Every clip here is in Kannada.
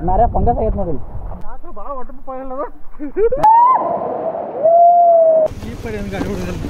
ನಾರೇ ಫಂಗಸ್ ಆಗೈತೆ ನೋಡಿ ಭಾಳ ವಾಟರ್ ಫಾಲ್ ಅದ ಈ ಪಡೆ ಒಂದು ಗಾಡಿ ಹೊಡೆದಿಲ್ಲ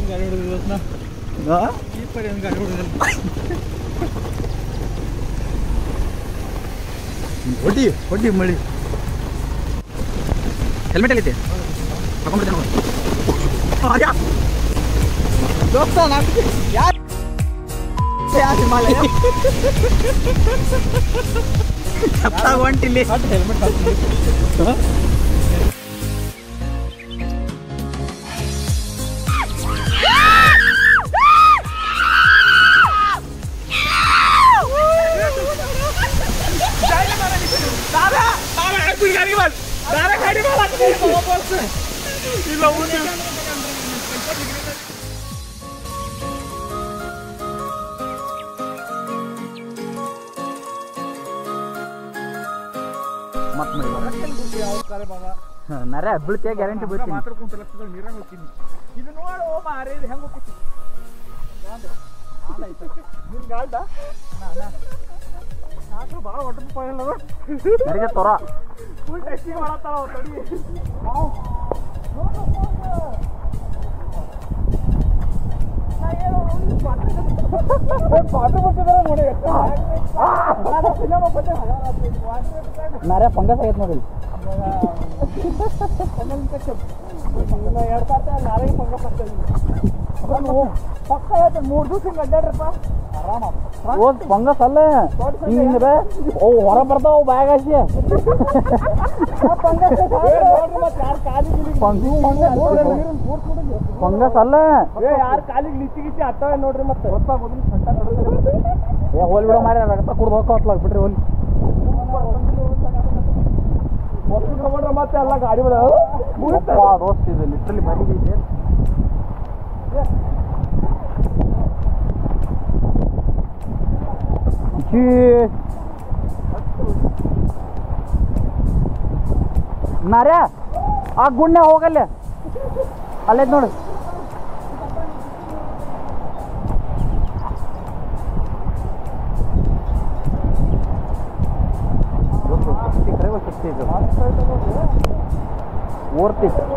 ಗಾಡಿ ಹೊಡೆದಿಲ್ಲ ಈ ಪಡೆ ಒಂದು ಗಾಡಿ ಹೊಡೆದಿಲ್ಲ ಹೊಡಿ ಹೊಡಿ ಮಳಿ ಹೆಲ್ಮೆಟ್ ಎಲ್ಲೈತೆ ತಗೊಂಡ್ಬಿಡ್ತೇನೆ ದೋಸ್ತ ಯಾರು ಹಿಮಾಲಯ ಹೊಂಟಿಲ್ಲಿ ಹೆಲ್ಮೆಟ್ ನರೇ ಬೀಳ್ತೀಯ ಗ್ಯಾರಂಟಿ ಬೀಳ್ತೀನಿ ಮಾತಾಡ್ಕೊಂತ ಲಕ್ಷದ ನೀರಾಗ ಹೋಗ್ತೀನಿ ಇದು ನೋಡು ಮಾರಿ ಹೆಂಗೆ ಹೋಗ್ತೀನಿ ನಿನ್ ಗಾಲ್ಡ ನಾಲ್ಕು ಭಾಳ ವಾಟರ್ ಫಾಲ್ ಅದ ನನಗೆ ತೊರ ಫುಲ್ ಟೆಸ್ಟಿಂಗ್ ಮಾಡತ್ತಾವ ತಡಿ ನರೇ ಫಂಗಸ್ ಆಗೈತೆ ನೋಡಿ ಪಕ್ಕ 3 ದಿವಸ ಹಿಂಗೆ ಅಡ್ಡಾಡ್ರಪ್ಪ ಆರಾಮ ಫಂಗಸ್ ಅಲ್ಲ ಹಿಂಗೆ ಹೊರ ಬರ್ತಾವ ಬ್ಯಾಗ್ ಹಾಕಿ ಫಂಗಸ್ ಅಲ್ಲ ಯಾರು ಕಾಲಿಗೆ ಲಿಚ್ಚಿ ಗಿಚ್ಚಿ ಹತ್ತವ ನೋಡ್ರಿ ಮತ್ತೆ ಹೋಲ್ ಬಿಡೋ ಮಾರಿ ರಕ್ತ ಕುಡ್ದು ಹೋಗ್ತಾವತ್ಲ ಬಿಡ್ರಿ ಹೋಲಿ ತಗೊಂಡ್ರೆ ಮತ್ತೆ ಎಲ್ಲ ಗಾಡಿ ಬಿಡ ದೋಸ್ತ ಇದೆ ಲಿಟ್ರಲಿ ಬಂದಿದೆ ನಾರ್ಯಾ ಆ ಗುಂಡೆ ಹೋಗಲ್ಲೇ ಅಲ್ಲೈತ್ ನೋಡಿ ಓರ್ತಿತ್ತು